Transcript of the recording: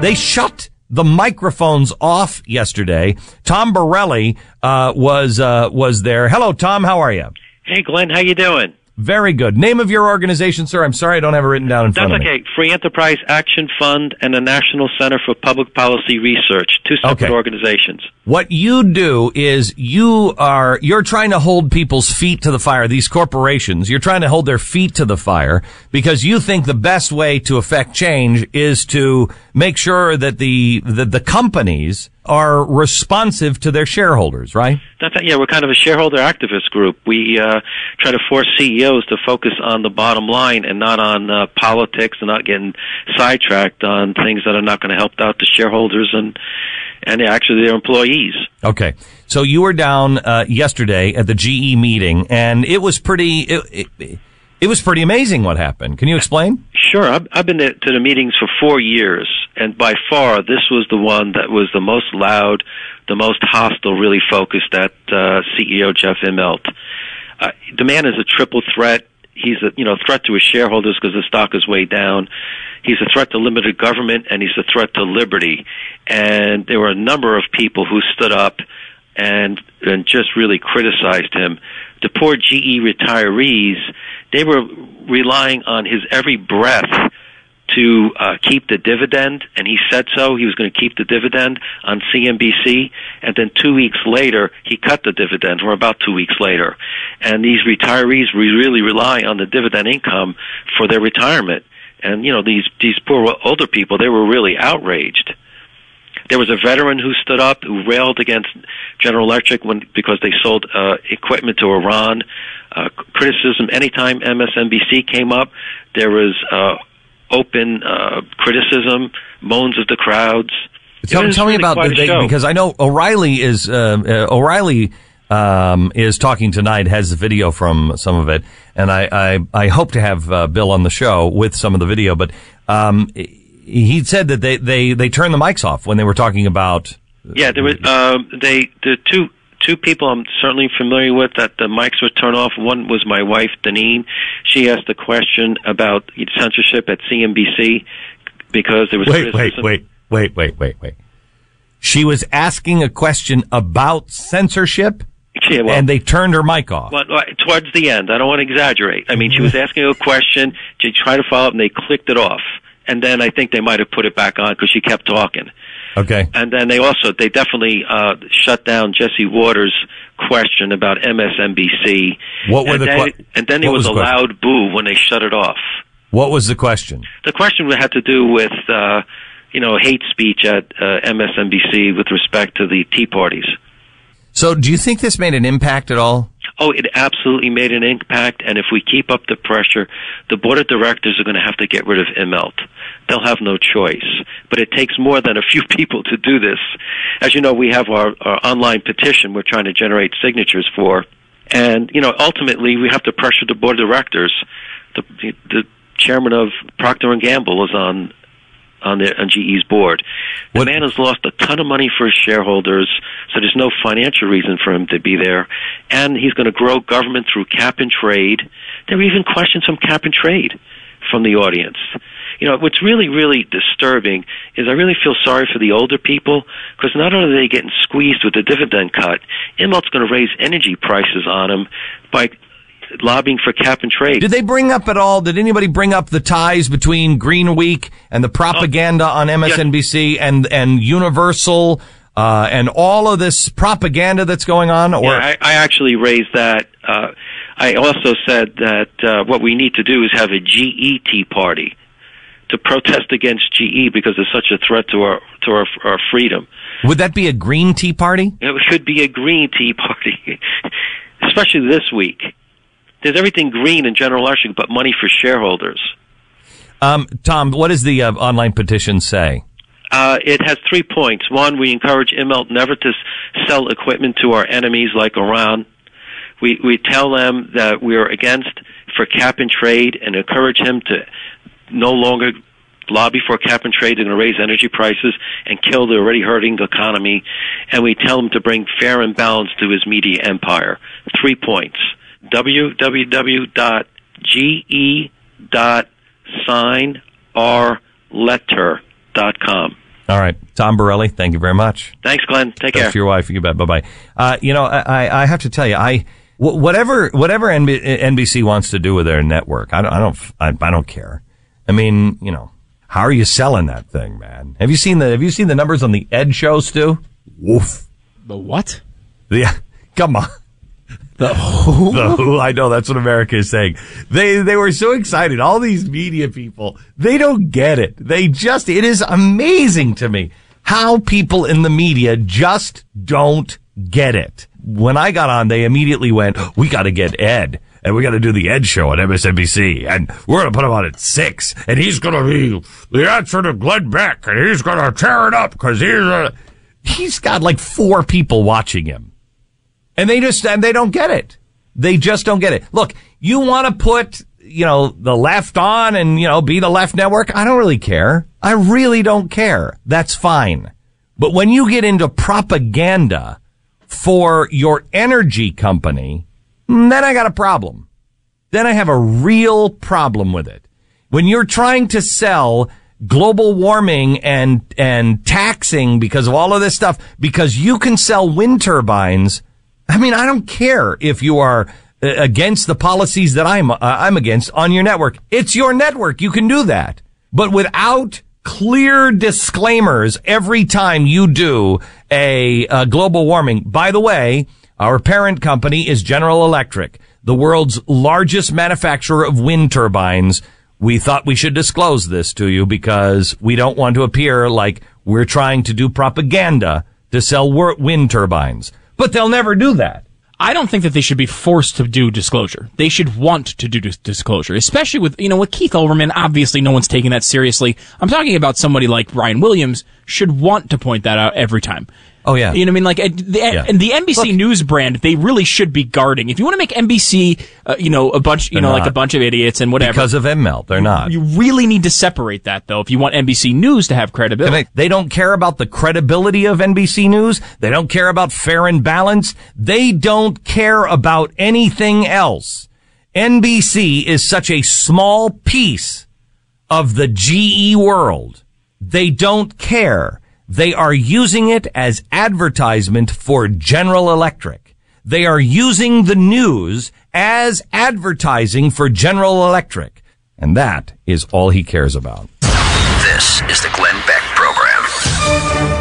They shut the microphones off yesterday. Tom Borelli was there. Hello, Tom. How are you? Hey, Glenn. How you doing? Very good. Name of your organization, sir? I'm sorry I don't have it written down in front of me. That's okay. Free Enterprise Action Fund and the National Center for Public Policy Research. Two separate organizations. What you do is you're trying to hold people's feet to the fire, these corporations. You're trying to hold their feet to the fire because you think the best way to affect change is to make sure that the companies are responsive to their shareholders, right? Yeah, we're kind of a shareholder activist group. We try to force CEOs to focus on the bottom line and not on politics and not getting sidetracked on things that are not going to help out the shareholders and actually their employees. Okay. So you were down yesterday at the GE meeting, and it was pretty it was pretty amazing what happened. Can you explain? Sure. I've been to the meetings for 4 years, and by far this was the one that was the most loud, the most hostile, really focused at CEO Jeff Immelt. The man is a triple threat. He's a threat to his shareholders because the stock is way down. He's a threat to limited government, and he's a threat to liberty. And there were a number of people who stood up and just really criticized him. The poor GE retirees, they were relying on his every breath to keep the dividend, and he said so. He was going to keep the dividend on CNBC, and then 2 weeks later, he cut the dividend, or about 2 weeks later. And these retirees really rely on the dividend income for their retirement. And, these poor older people, they were really outraged. There was a veteran who stood up, who railed against General Electric because they sold equipment to Iran. Criticism, anytime MSNBC came up, there was open criticism, moans of the crowds. Tell me about because I know O'Reilly is talking tonight, has the video from some of it, and I hope to have Bill on the show with some of the video, but he said that they turned the mics off when they were talking about. Yeah, there was the two people I'm certainly familiar with that the mics were turned off. One was my wife, Deneen. She asked a question about censorship at CNBC because there was criticism. Wait. She was asking a question about censorship? Yeah, well, and they turned her mic off. Well, towards the end. I don't want to exaggerate. I mean, she was asking a question. She tried to follow up, and they clicked it off. And then I think they might have put it back on because she kept talking. Okay. And then they definitely shut down Jesse Waters' question about MSNBC. And then there was a loud boo when they shut it off. What was the question? The question had to do with hate speech at MSNBC with respect to the Tea Parties. So do you think this made an impact at all? Oh, it absolutely made an impact, and if we keep up the pressure, the board of directors are going to have to get rid of Immelt. They'll have no choice. But it takes more than a few people to do this. As you know, we have our online petition we're trying to generate signatures for, and, ultimately we have to pressure the board of directors. The chairman of Procter & Gamble is on GE's board. The man has lost a ton of money for his shareholders, so there's no financial reason for him to be there. And he's going to grow government through cap and trade. There were even questions from cap and trade from the audience. What's really, really disturbing is I really feel sorry for the older people because not only are they getting squeezed with the dividend cut, Immelt's going to raise energy prices on them by lobbying for cap and trade. Did anybody bring up the ties between Green Week and the propaganda on MSNBC and Universal and all of this propaganda that's going on? Or I actually raised that. I also said that what we need to do is have a GE Tea Party to protest against GE because it's such a threat to our freedom. Would that be a Green Tea Party? It should be a Green Tea Party, especially this week. There's everything green in General Electric but money for shareholders. Tom, what does the online petition say? It has 3 points. One, we encourage Immelt never to sell equipment to our enemies like Iran. We tell them that we are against for cap and trade and encourage him to no longer lobby for cap and trade. They're going to raise energy prices and kill the already hurting the economy. And we tell him to bring fair and balance to his media empire. 3 points. www.ge.signrletter.com. All right. Tom Borelli, thank you very much. Thanks, Glenn. Take care. Thanks for your wife. You bet. Bye-bye. I have to tell you, whatever NBC wants to do with their network, I don't care. I mean, how are you selling that thing, man? Have you seen the numbers on the Ed show, Stu? Woof. The what? Yeah. Come on. The who? The who? I know, that's what America is saying. They were so excited. All these media people, they don't get it. It is amazing to me how people in the media just don't get it. When I got on, they immediately went, we got to get Ed. And we got to do the Ed show on MSNBC. And we're going to put him on at 6. And he's going to be the answer to Glenn Beck. And he's going to tear it up because he's got like 4 people watching him. And they don't get it. They just don't get it. Look, you want to put, the left on and, be the left network? I don't really care. I really don't care. That's fine. But when you get into propaganda for your energy company, then I got a problem. Then I have a real problem with it. When you're trying to sell global warming and taxing because of all of this stuff, because you can sell wind turbines, I mean, I don't care if you are against the policies that I'm against on your network. It's your network. You can do that. But without clear disclaimers every time you do a global warming. By the way, our parent company is General Electric, the world's largest manufacturer of wind turbines. We thought we should disclose this to you because we don't want to appear like we're trying to do propaganda to sell wind turbines. But they'll never do that. I don't think that they should be forced to do disclosure. They should want to do disclosure, especially with Keith Olbermann. Obviously, no one's taking that seriously. I'm talking about somebody like Ryan Williams should want to point that out every time. Oh, yeah. You know what I mean? Like, and the NBC News brand, they really should be guarding. If you want to make NBC, a bunch, like a bunch of idiots and whatever. Because of ML, they're not. You really need to separate that, though, if you want NBC News to have credibility. They don't care about the credibility of NBC News. They don't care about fair and balance. They don't care about anything else. NBC is such a small piece of the GE world. They don't care. They are using it as advertisement for General Electric. They are using the news as advertising for General Electric. And that is all he cares about. This is the Glenn Beck Program.